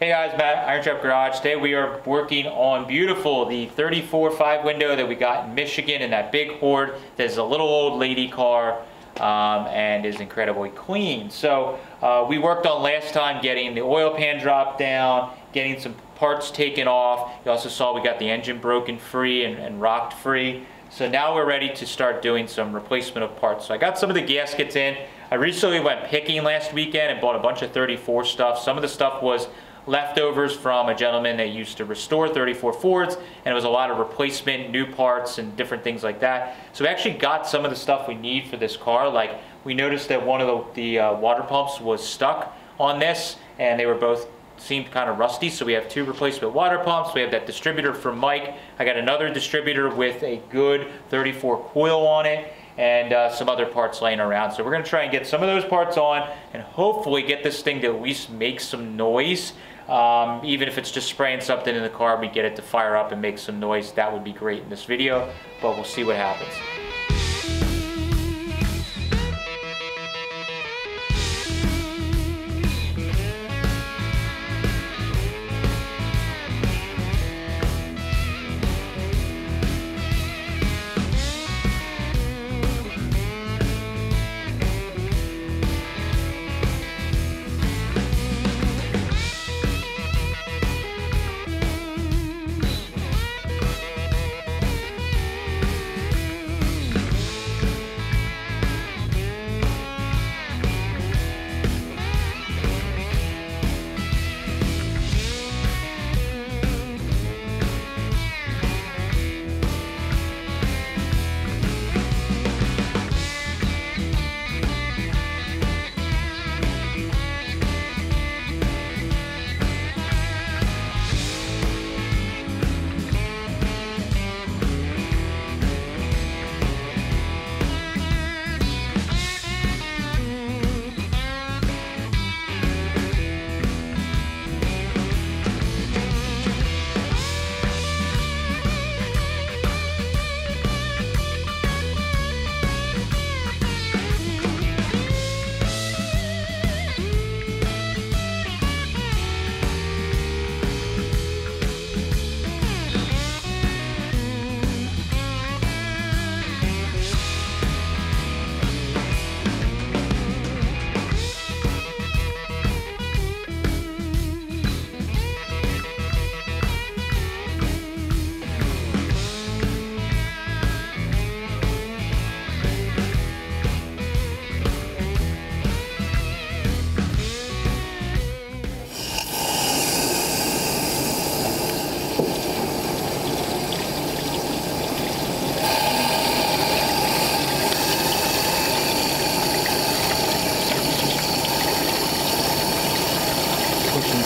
Hey guys, Matt, IronTrap Garage. Today we are working on Beautiful, the 34.5 window that we got in Michigan in that big Horde. There's a little old lady car and is incredibly clean. So we worked on last time getting the oil pan dropped down, getting some parts taken off. You also saw we got the engine broken free and rocked free. So now we're ready to start doing some replacement of parts. So I got some of the gaskets in. I recently went picking last weekend and bought a bunch of 34 stuff. Some of the stuff was leftovers from a gentleman that used to restore 34 Fords, and it was a lot of replacement, new parts, and different things like that. So we actually got some of the stuff we need for this car. Like, we noticed that one of the water pumps was stuck on this, and they were both seemed kind of rusty, so we have two replacement water pumps. We have that distributor from Mike. I got another distributor with a good 34 coil on it, and some other parts laying around. So we're going to try and get some of those parts on and hopefully get this thing to at least make some noise. Even if it's just spraying something in the car, we get it to fire up and make some noise. That would be great in this video, but we'll see what happens.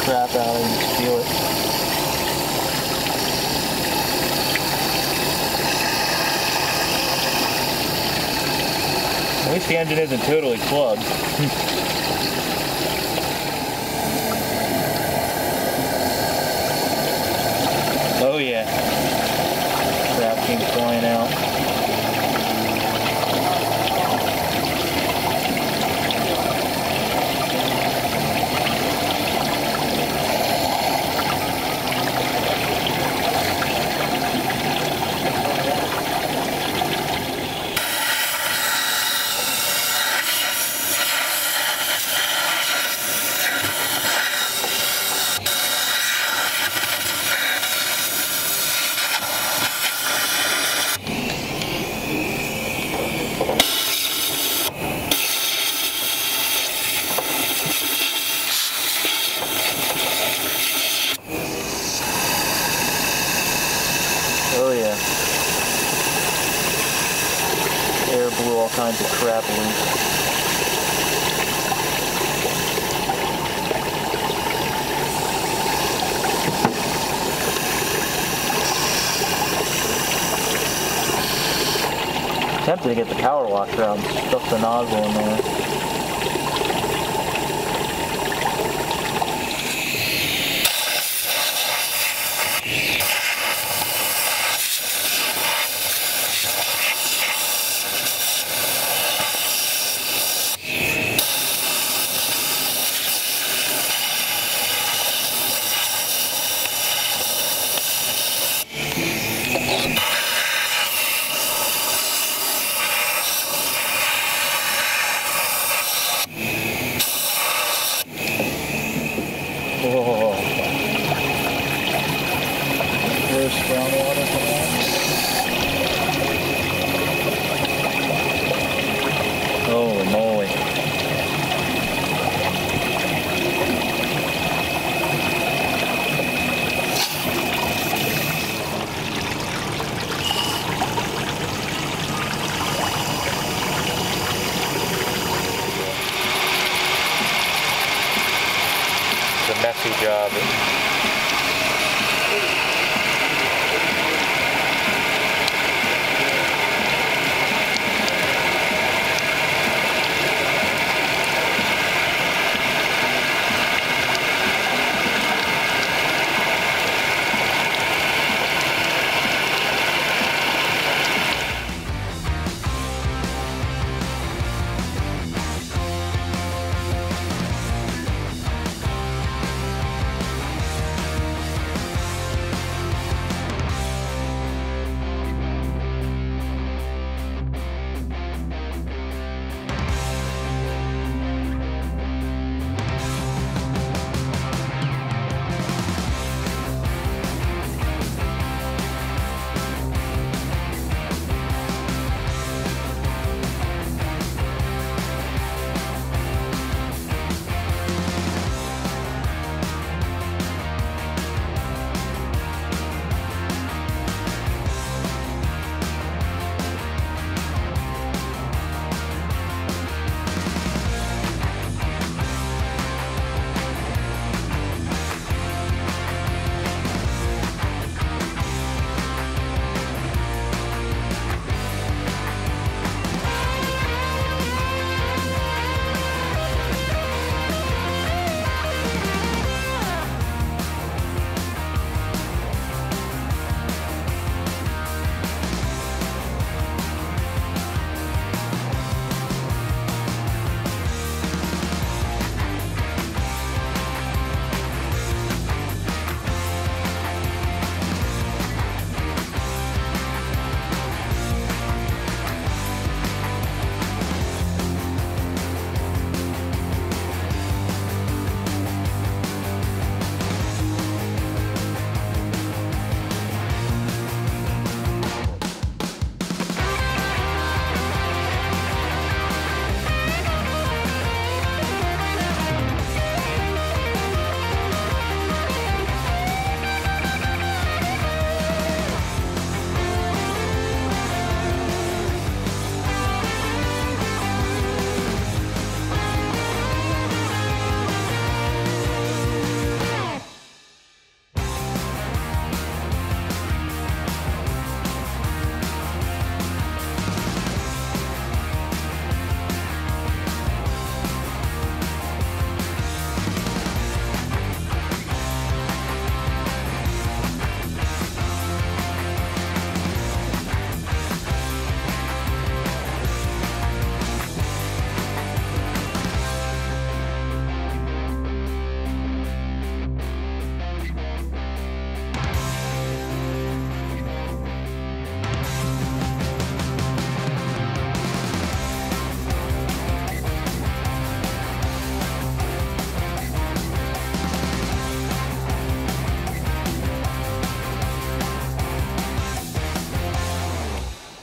Crap out and just feel it. At least the engine isn't totally plugged. Oh yeah. Crap came flying out. Oh yeah. Air blew all kinds of crap loose. Tempted to get the power washer out and stuff the nozzle in there. It's a messy job.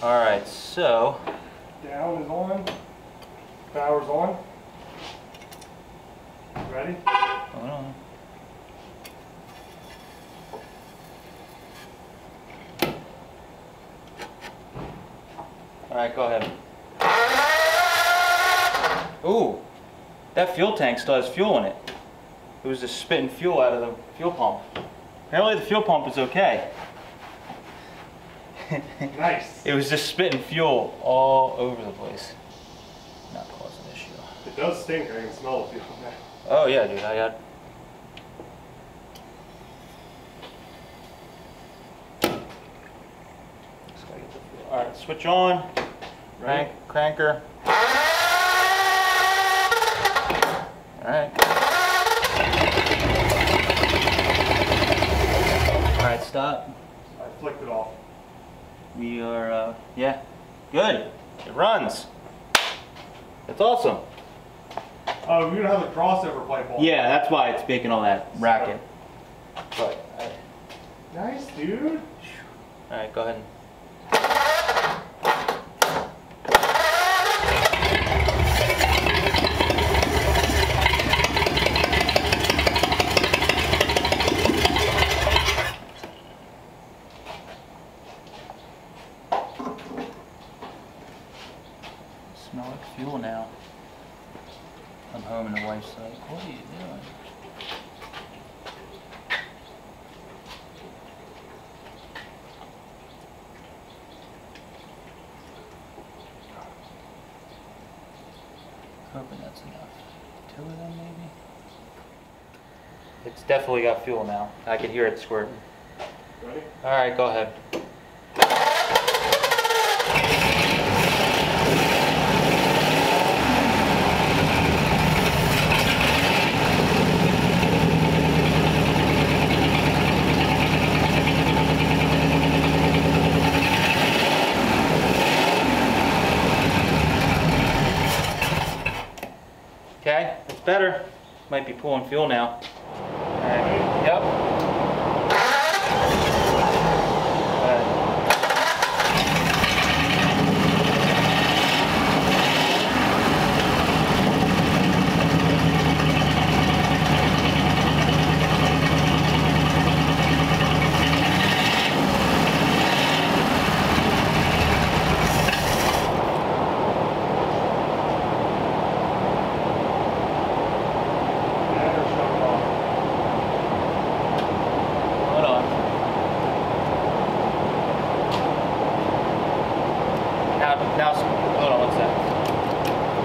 Alright, so... Down is on. Power's on. Ready? Hold on. Alright, go ahead. Ooh! That fuel tank still has fuel in it. It was just spitting fuel out of the fuel pump. Apparently the fuel pump is okay. Nice. It was just spitting fuel all over the place. Not causing an issue. It does stink. I can smell the fuel. Oh yeah, dude. I got. All right, switch on. Cranker. All right. All right, stop. I flicked it off. We are, yeah, good. It runs. It's awesome. Oh, you don't have the crossover pipe on. Yeah, that's why it's making all that racket. But, nice, dude. all right, go ahead. Smell like fuel now. I'm home and the wife's like, what are you doing? that's enough. 2 of them maybe? It's definitely got fuel now. I can hear it squirting. Ready? All right, go ahead. Okay, that's better. Might be pulling fuel now. All right. Yep. Now, hold on one second.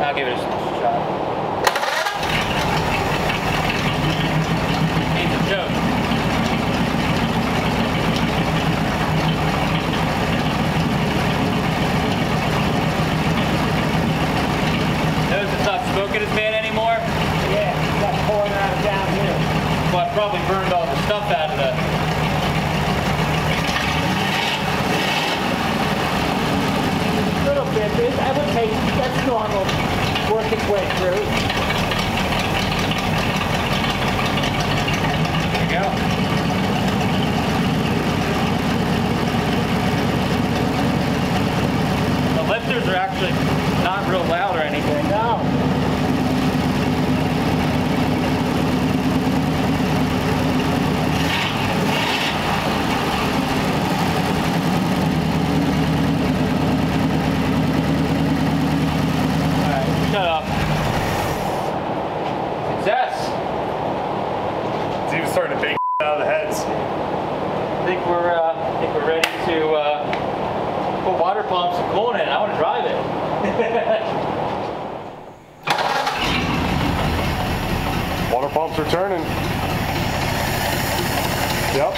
I'll give it a shot. Needs a choke. Notice it's not smoking as bad anymore? Yeah, it's got pouring out of down here. Well, I probably burned all the stuff out of the... I would say that's normal. Work its way through. There you go. The lifters are actually not real loud or anything. No. Shut up. Success. It's even starting to bake out of the heads. I think we're ready to put water pumps and coolant in. I want to drive it. Water pumps are turning. Yep.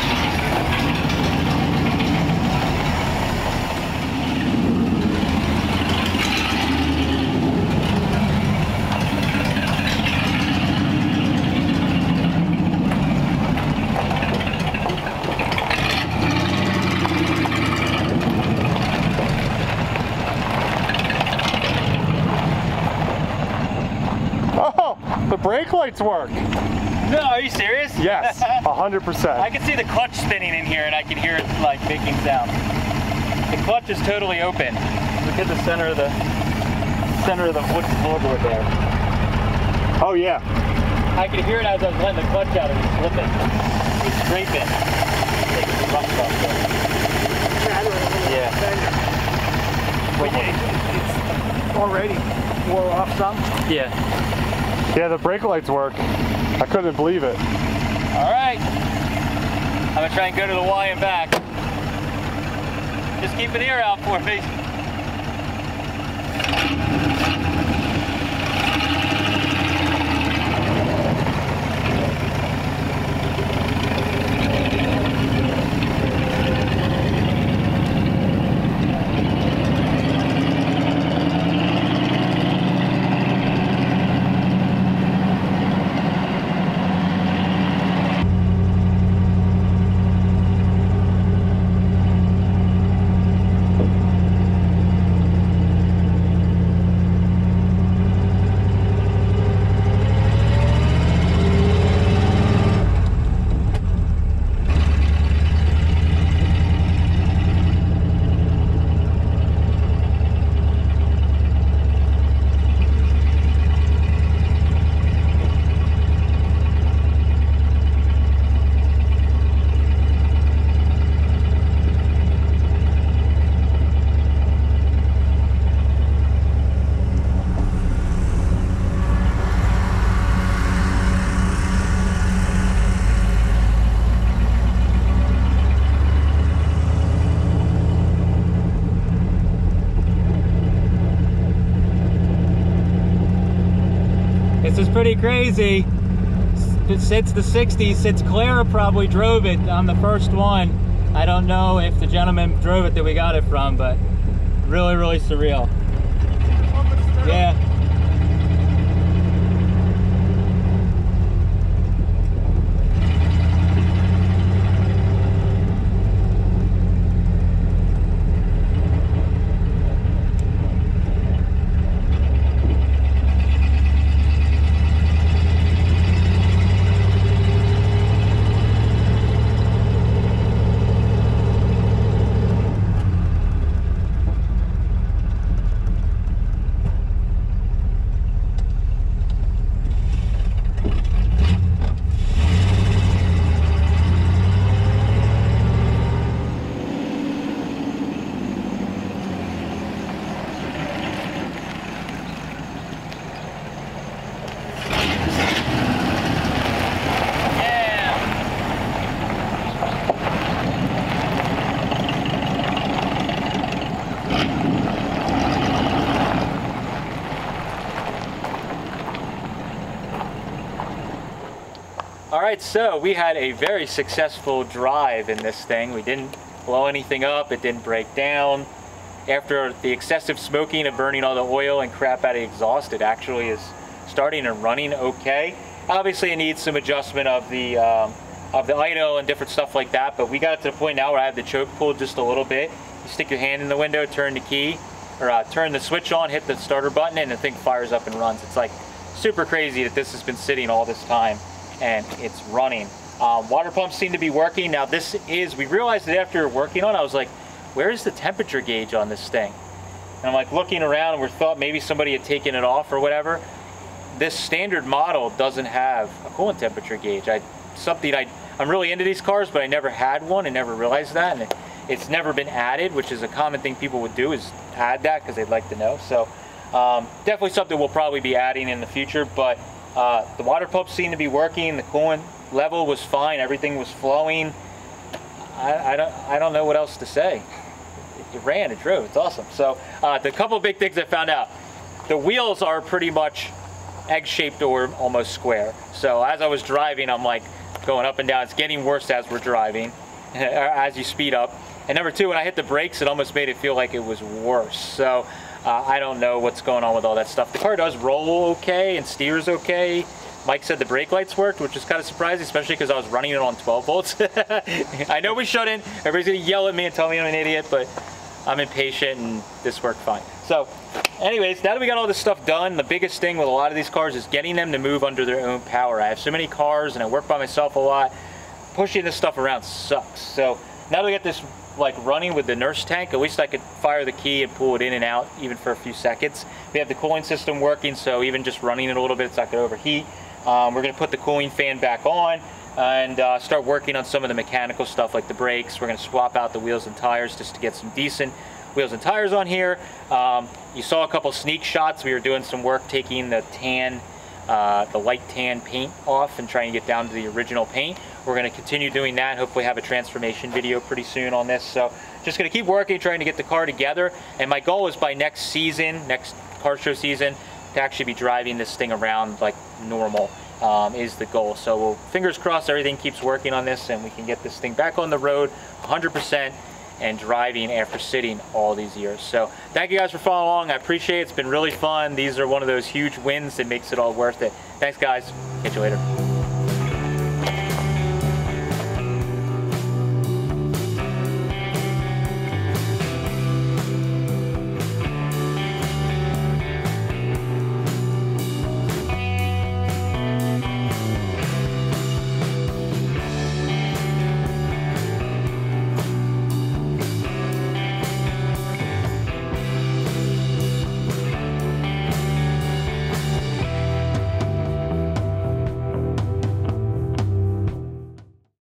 The brake lights work. No, are you serious? Yes, 100%. I can see the clutch spinning in here and I can hear it like making sound. The clutch is totally open. Look at the center of the wood floorboard there. Oh yeah. I could hear it as I was letting the clutch out. It was slipping. It was scraping. Taking the rust off there. Yeah. Wait, It's already wore off some. yeah. Yeah, the brake lights work. I couldn't believe it. All right. I'm gonna try and go to the Y and back. Just keep an ear out for me. This is pretty crazy. Since the 60s, since Clara probably drove it on the first one. I don't know if the gentleman drove it that we got it from, but really, really surreal. Yeah. Alright, so we had a very successful drive in this thing. We didn't blow anything up, it didn't break down. After the excessive smoking and burning all the oil and crap out of the exhaust, it actually is starting and running okay. Obviously it needs some adjustment of the idle and different stuff like that, but we got it to the point now where I have the choke pulled just a little bit. You stick your hand in the window, turn the key, or turn the switch on, hit the starter button, and the thing fires up and runs. It's like super crazy that this has been sitting all this time and it's running. Water pumps seem to be working. Now we realized that after working on it, I was like, where is the temperature gauge on this thing? And I'm like looking around and we thought maybe somebody had taken it off or whatever. This standard model doesn't have a coolant temperature gauge. I'm really into these cars, but I never had one and never realized that. And it's never been added, which is a common thing people would do, is add that because they'd like to know. So definitely something we'll probably be adding in the future, but the water pumps seem to be working. The coolant level was fine. Everything was flowing. I don't know what else to say. It ran, it drove, it's awesome. So the couple big things I found out. The wheels are pretty much egg-shaped or almost square. So as I was driving, I'm like going up and down. It's getting worse as we're driving, as you speed up. And number two, when I hit the brakes, it almost made it feel like it was worse. So I don't know what's going on with all that stuff. The car does roll okay and steers okay. Mike said the brake lights worked, which is kind of surprising, especially because I was running it on 12 volts. I know we shouldn't. Everybody's gonna yell at me and tell me I'm an idiot, but I'm impatient and this worked fine. So anyways, now that we got all this stuff done, the biggest thing with a lot of these cars is getting them to move under their own power. I have so many cars and I work by myself a lot. Pushing this stuff around sucks. So now that we get this like running with the nurse tank, at least I could fire the key and pull it in and out even for a few seconds. We have the cooling system working, so even just running it a little bit, it's not going to overheat. We're going to put the cooling fan back on and start working on some of the mechanical stuff like the brakes. We're going to swap out the wheels and tires just to get some decent wheels and tires on here. You saw a couple sneak shots. We were doing some work taking the light tan paint off and trying to get down to the original paint. We're going to continue doing that, hopefully have a transformation video pretty soon on this. So just going to keep working, trying to get the car together. And my goal is by next season, next car show season, to actually be driving this thing around like normal is the goal. So we'll, fingers crossed, everything keeps working on this and we can get this thing back on the road 100% and driving after sitting all these years. So thank you guys for following along. I appreciate it. It's been really fun. These are one of those huge wins that makes it all worth it. Thanks guys. Catch you later.